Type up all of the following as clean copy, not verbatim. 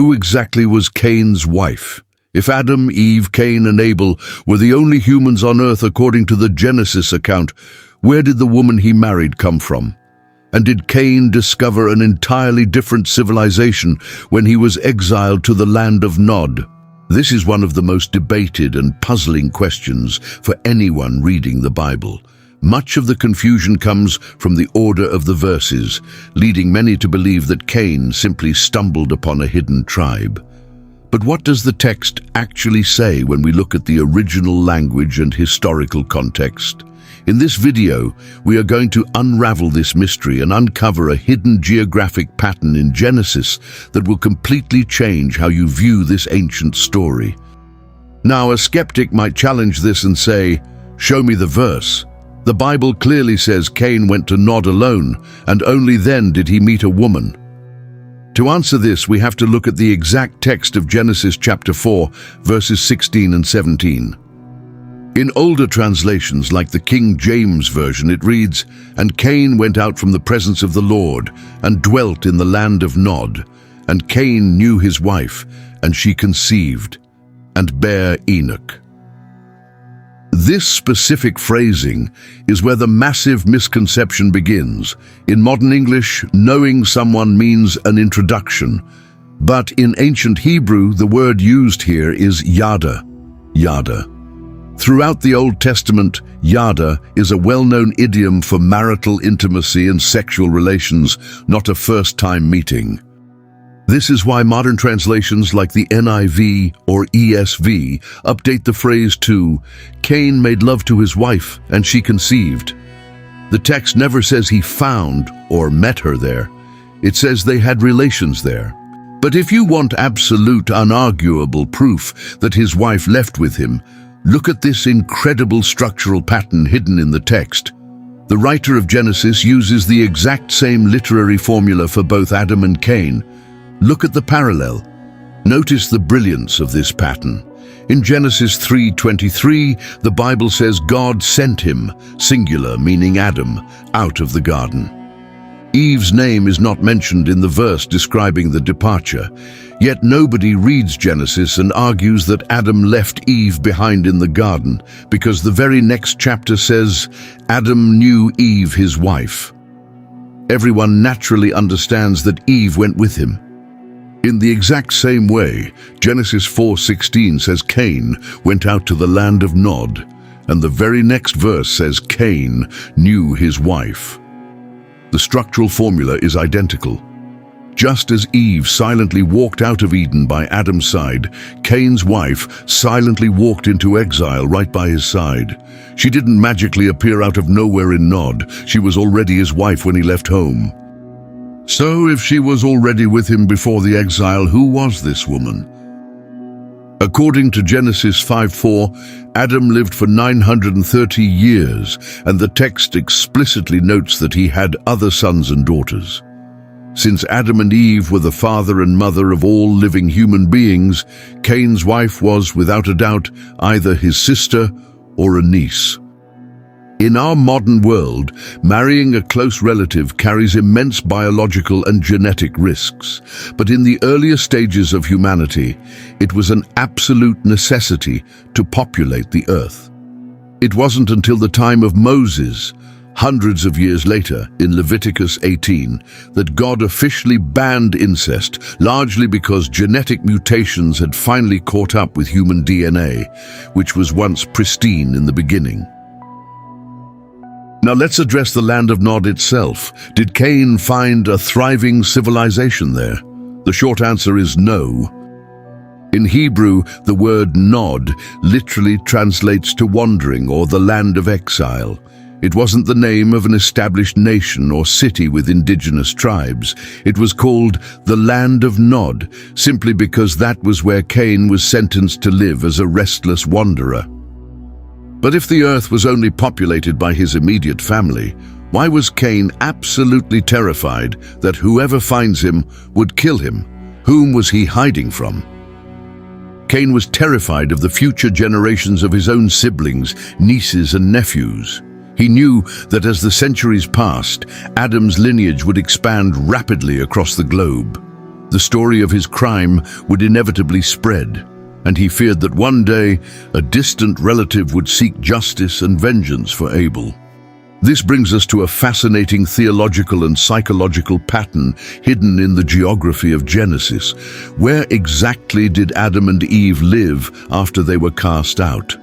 who exactly was Cain's wife? If Adam, Eve, Cain, and Abel were the only humans on earth according to the Genesis account, where did the woman he married come from? And did Cain discover an entirely different civilization when he was exiled to the land of Nod? This is one of the most debated and puzzling questions for anyone reading the Bible. Much of the confusion comes from the order of the verses, leading many to believe that Cain simply stumbled upon a hidden tribe. But what does the text actually say when we look at the original language and historical context? In this video, we are going to unravel this mystery and uncover a hidden geographic pattern in Genesis that will completely change how you view this ancient story. Now, a skeptic might challenge this and say, "Show me the verse. The Bible clearly says Cain went to Nod alone, and only then did he meet a woman." To answer this, we have to look at the exact text of Genesis chapter 4, verses 16 and 17. In older translations, like the King James Version, it reads, "And Cain went out from the presence of the Lord, and dwelt in the land of Nod. And Cain knew his wife, and she conceived, and bare Enoch." This specific phrasing is where the massive misconception begins. In modern English, knowing someone means an introduction, but in ancient Hebrew, the word used here is yada, yada. Throughout the Old Testament, yada is a well-known idiom for marital intimacy and sexual relations, not a first-time meeting. This is why modern translations like the NIV or ESV update the phrase to, "Cain made love to his wife, and she conceived." The text never says he found or met her there. It says they had relations there. But if you want absolute, unarguable proof that his wife left with him, look at this incredible structural pattern hidden in the text. The writer of Genesis uses the exact same literary formula for both Adam and Cain. Look at the parallel. Notice the brilliance of this pattern. In Genesis 3:23, the Bible says God sent him, singular, meaning Adam, out of the garden. Eve's name is not mentioned in the verse describing the departure, yet nobody reads Genesis and argues that Adam left Eve behind in the garden, because the very next chapter says, Adam knew Eve his wife. Everyone naturally understands that Eve went with him. In the exact same way, Genesis 4:16 says Cain went out to the land of Nod, and the very next verse says Cain knew his wife. The structural formula is identical. Just as Eve silently walked out of Eden by Adam's side, Cain's wife silently walked into exile right by his side. She didn't magically appear out of nowhere in Nod. She was already his wife when he left home. So if she was already with him before the exile, who was this woman? According to Genesis 5:4, Adam lived for 930 years, and the text explicitly notes that he had other sons and daughters. Since Adam and Eve were the father and mother of all living human beings, Cain's wife was, without a doubt, either his sister or a niece. In our modern world, marrying a close relative carries immense biological and genetic risks. But in the earlier stages of humanity, it was an absolute necessity to populate the earth. It wasn't until the time of Moses, hundreds of years later, in Leviticus 18, that God officially banned incest, largely because genetic mutations had finally caught up with human DNA, which was once pristine in the beginning. Now let's address the land of Nod itself. Did Cain find a thriving civilization there? The short answer is no. In Hebrew, the word Nod literally translates to wandering or the land of exile. It wasn't the name of an established nation or city with indigenous tribes. It was called the land of Nod, simply because that was where Cain was sentenced to live as a restless wanderer. But if the earth was only populated by his immediate family, why was Cain absolutely terrified that whoever finds him would kill him? Whom was he hiding from? Cain was terrified of the future generations of his own siblings, nieces and nephews. He knew that as the centuries passed, Adam's lineage would expand rapidly across the globe. The story of his crime would inevitably spread, and he feared that one day a distant relative would seek justice and vengeance for Abel. This brings us to a fascinating theological and psychological pattern hidden in the geography of Genesis. Where exactly did Adam and Eve live after they were cast out?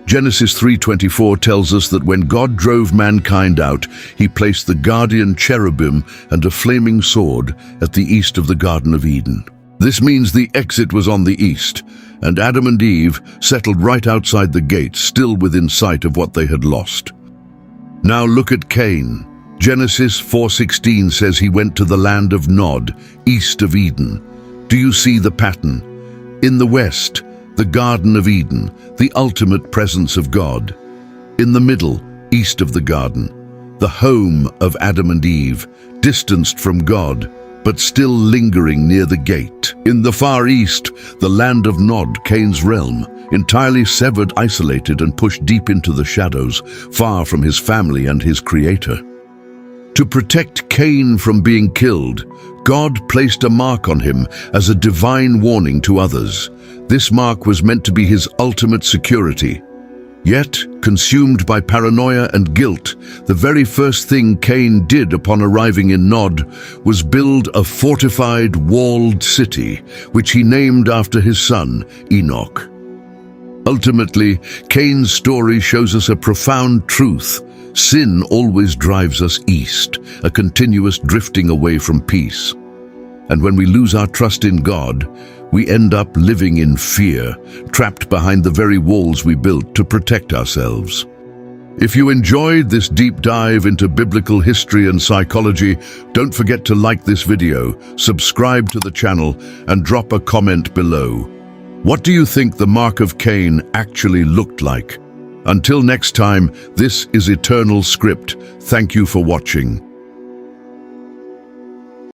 Genesis 3:24 tells us that when God drove mankind out, he placed the guardian cherubim and a flaming sword at the east of the Garden of Eden. This means the exit was on the east, and Adam and Eve settled right outside the gate, still within sight of what they had lost. Now look at Cain. Genesis 4:16 says he went to the land of Nod, east of Eden. Do you see the pattern? In the west, the Garden of Eden, the ultimate presence of God. In the middle, east of the garden, the home of Adam and Eve, distanced from God, but still lingering near the gate. In the far east, the land of Nod, Cain's realm, entirely severed, isolated, and pushed deep into the shadows, far from his family and his creator. To protect Cain from being killed, God placed a mark on him as a divine warning to others. This mark was meant to be his ultimate security. Yet, consumed by paranoia and guilt, the very first thing Cain did upon arriving in Nod was build a fortified, walled city, which he named after his son, Enoch. Ultimately, Cain's story shows us a profound truth. Sin always drives us east, a continuous drifting away from peace. And when we lose our trust in God, we end up living in fear, trapped behind the very walls we built to protect ourselves. If you enjoyed this deep dive into biblical history and psychology, don't forget to like this video, subscribe to the channel, and drop a comment below. What do you think the mark of Cain actually looked like? Until next time, this is Eternal Script. Thank you for watching.